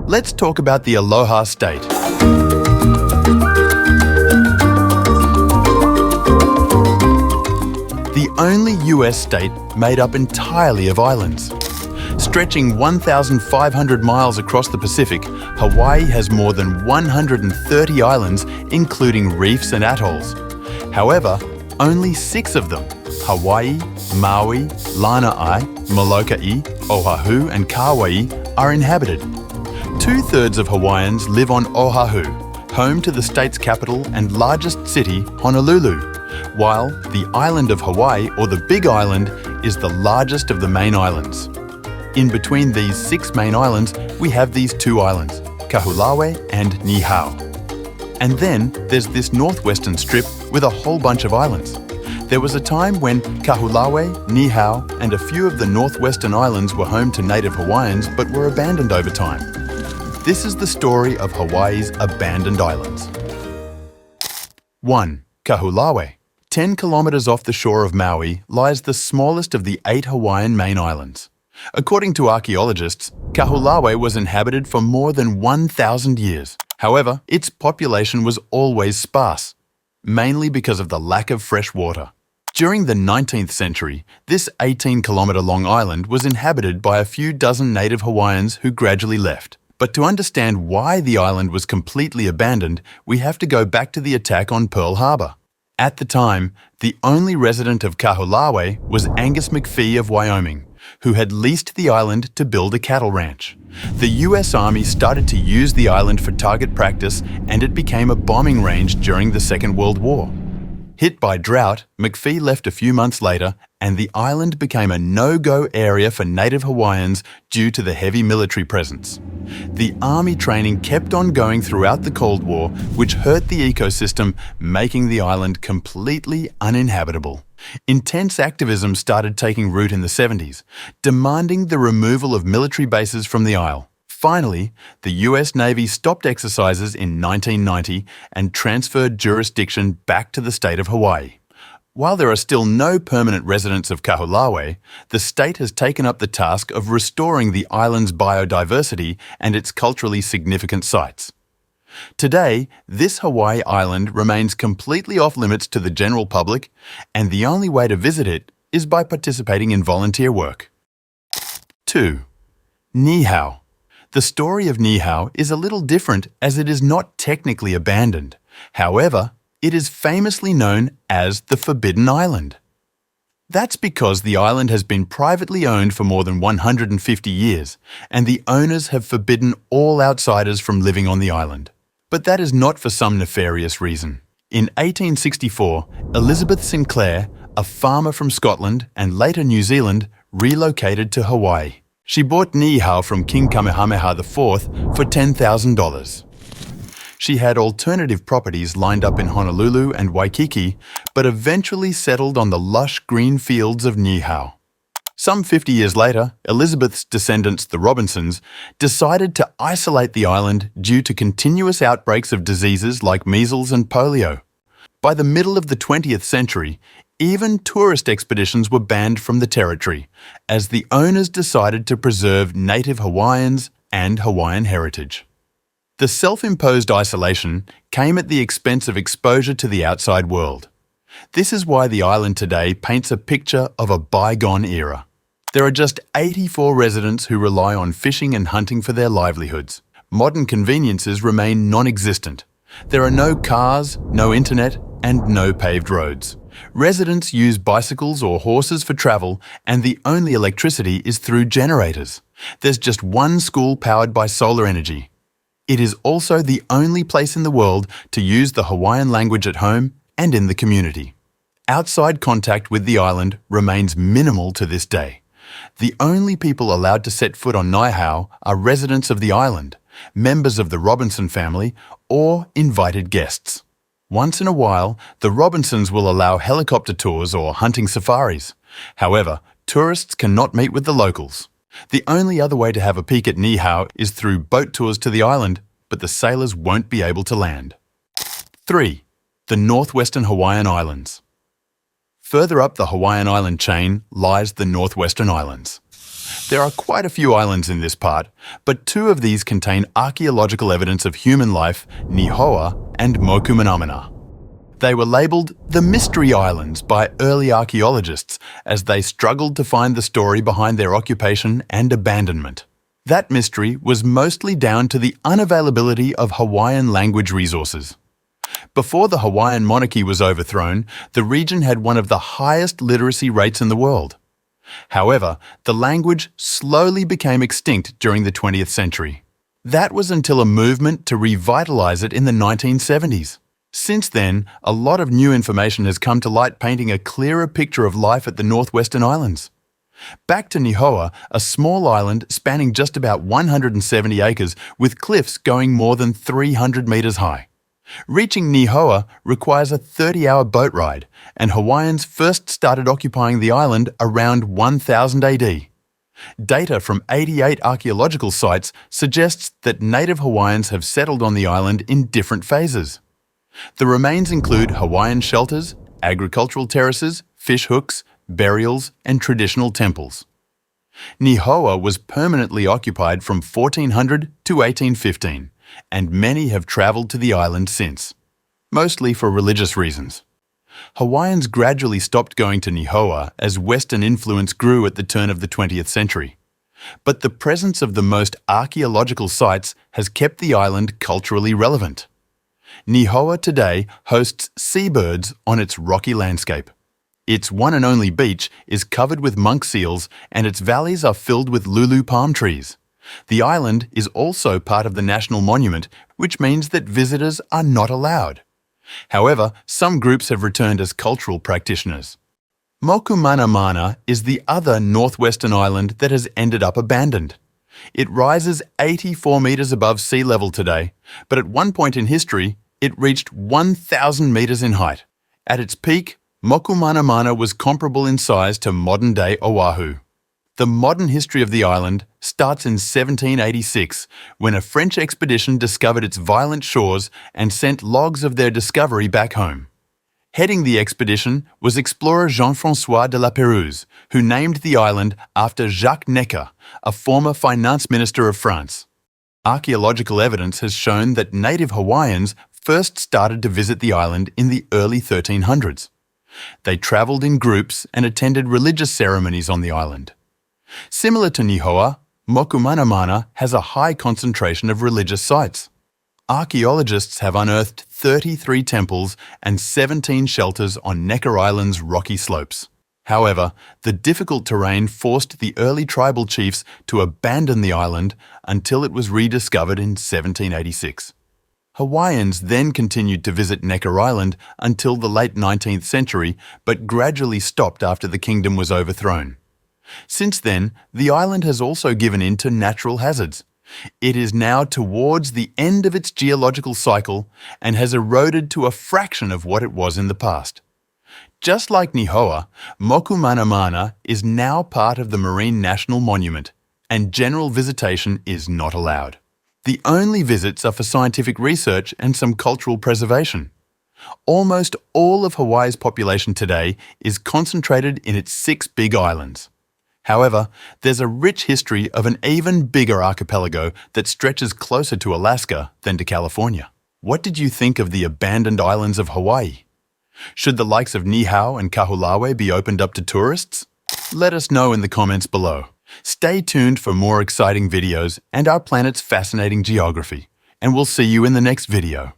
Let's talk about the Aloha State. The only US state made up entirely of islands. Stretching 1,500 miles across the Pacific, Hawaii has more than 130 islands, including reefs and atolls. However, only 6 of them, Hawaii, Maui, Lānaʻi, Molokaʻi, Oʻahu and Kauaʻi, are inhabited. 2/3 of Hawaiians live on Oʻahu, home to the state's capital and largest city, Honolulu, while the island of Hawaii, or the Big Island, is the largest of the main islands. In between these 6 main islands, we have these 2 islands, Kahoolawe and Niihau. And then there's this Northwestern Strip with a whole bunch of islands. There was a time when Kahoolawe, Niihau, and a few of the Northwestern Islands were home to Native Hawaiians but were abandoned over time. This is the story of Hawaii's abandoned islands. 1. Kahoolawe. 10 kilometers off the shore of Maui lies the smallest of the 8 Hawaiian main islands. According to archaeologists, Kahoolawe was inhabited for more than 1,000 years. However, its population was always sparse, mainly because of the lack of fresh water. During the 19th century, this 18-kilometer-long island was inhabited by a few dozen Native Hawaiians who gradually left. But to understand why the island was completely abandoned, we have to go back to the attack on Pearl Harbor. At the time, the only resident of Kahoolawe was Angus McPhee of Wyoming, who had leased the island to build a cattle ranch. The US Army started to use the island for target practice, and it became a bombing range during the Second World War. Hit by drought, McPhee left a few months later, and the island became a no-go area for Native Hawaiians due to the heavy military presence. The army training kept on going throughout the Cold War, which hurt the ecosystem, making the island completely uninhabitable. Intense activism started taking root in the 70s, demanding the removal of military bases from the isle. Finally, the US Navy stopped exercises in 1990 and transferred jurisdiction back to the state of Hawaii. While there are still no permanent residents of Kahoolawe, the state has taken up the task of restoring the island's biodiversity and its culturally significant sites. Today, this Hawaii island remains completely off-limits to the general public, and the only way to visit it is by participating in volunteer work. 2. Niihau. The story of Niihau is a little different as it is not technically abandoned. However, it is famously known as the Forbidden Island. That's because the island has been privately owned for more than 150 years, and the owners have forbidden all outsiders from living on the island. But that is not for some nefarious reason. In 1864, Elizabeth Sinclair, a farmer from Scotland and later New Zealand, relocated to Hawaii. She bought Niihau from King Kamehameha IV for $10,000. She had alternative properties lined up in Honolulu and Waikiki, but eventually settled on the lush green fields of Niihau. Some 50 years later, Elizabeth's descendants, the Robinsons, decided to isolate the island due to continuous outbreaks of diseases like measles and polio. By the middle of the 20th century, even tourist expeditions were banned from the territory, as the owners decided to preserve Native Hawaiians and Hawaiian heritage. The self-imposed isolation came at the expense of exposure to the outside world. This is why the island today paints a picture of a bygone era. There are just 84 residents who rely on fishing and hunting for their livelihoods. Modern conveniences remain non-existent. There are no cars, no internet, and no paved roads. Residents use bicycles or horses for travel, and the only electricity is through generators. There's just one school powered by solar energy. It is also the only place in the world to use the Hawaiian language at home and in the community. Outside contact with the island remains minimal to this day. The only people allowed to set foot on Niihau are residents of the island, members of the Robinson family, or invited guests. Once in a while, the Robinsons will allow helicopter tours or hunting safaris. However, tourists cannot meet with the locals. The only other way to have a peek at Niihau is through boat tours to the island, but the sailors won't be able to land. 3. The Northwestern Hawaiian Islands. Further up the Hawaiian island chain lies the Northwestern Islands. There are quite a few islands in this part, but two of these contain archaeological evidence of human life, Niihau and Mokumanamana. They were labelled the Mystery Islands by early archaeologists as they struggled to find the story behind their occupation and abandonment. That mystery was mostly down to the unavailability of Hawaiian language resources. Before the Hawaiian monarchy was overthrown, the region had one of the highest literacy rates in the world. However, the language slowly became extinct during the 20th century. That was until a movement to revitalise it in the 1970s. Since then, a lot of new information has come to light painting a clearer picture of life at the Northwestern Islands. Back to Niihau, a small island spanning just about 170 acres with cliffs going more than 300 metres high. Reaching Niihau requires a 30-hour boat ride, and Hawaiians first started occupying the island around 1000 AD. Data from 88 archaeological sites suggests that Native Hawaiians have settled on the island in different phases. The remains include Hawaiian shelters, agricultural terraces, fish hooks, burials, and traditional temples. Niihau was permanently occupied from 1400 to 1815, and many have travelled to the island since, mostly for religious reasons. Hawaiians gradually stopped going to Niihau as Western influence grew at the turn of the 20th century. But the presence of the most archaeological sites has kept the island culturally relevant. Niihau today hosts seabirds on its rocky landscape. Its one and only beach is covered with monk seals, and its valleys are filled with lulu palm trees. The island is also part of the National Monument, which means that visitors are not allowed. However, some groups have returned as cultural practitioners. Mokumanamana is the other northwestern island that has ended up abandoned. It rises 84 metres above sea level today, but at one point in history, it reached 1,000 metres in height. At its peak, Mokumanamana was comparable in size to modern-day Oʻahu. The modern history of the island starts in 1786, when a French expedition discovered its violent shores and sent logs of their discovery back home. Heading the expedition was explorer Jean-François de la Pérouse, who named the island after Jacques Necker, a former finance minister of France. Archaeological evidence has shown that Native Hawaiians first started to visit the island in the early 1300s. They travelled in groups and attended religious ceremonies on the island. Similar to Niihau, Mokumanamana has a high concentration of religious sites. Archaeologists have unearthed 33 temples and 17 shelters on Necker Island's rocky slopes. However, the difficult terrain forced the early tribal chiefs to abandon the island until it was rediscovered in 1786. Hawaiians then continued to visit Necker Island until the late 19th century, but gradually stopped after the kingdom was overthrown. Since then, the island has also given in to natural hazards. It is now towards the end of its geological cycle and has eroded to a fraction of what it was in the past. Just like Niihau, Mokumanamana is now part of the Marine National Monument, and general visitation is not allowed. The only visits are for scientific research and some cultural preservation. Almost all of Hawaii's population today is concentrated in its 6 big islands. However, there's a rich history of an even bigger archipelago that stretches closer to Alaska than to California. What did you think of the abandoned islands of Hawaii? Should the likes of Niihau and Kahoolawe be opened up to tourists? Let us know in the comments below. Stay tuned for more exciting videos and our planet's fascinating geography, and we'll see you in the next video.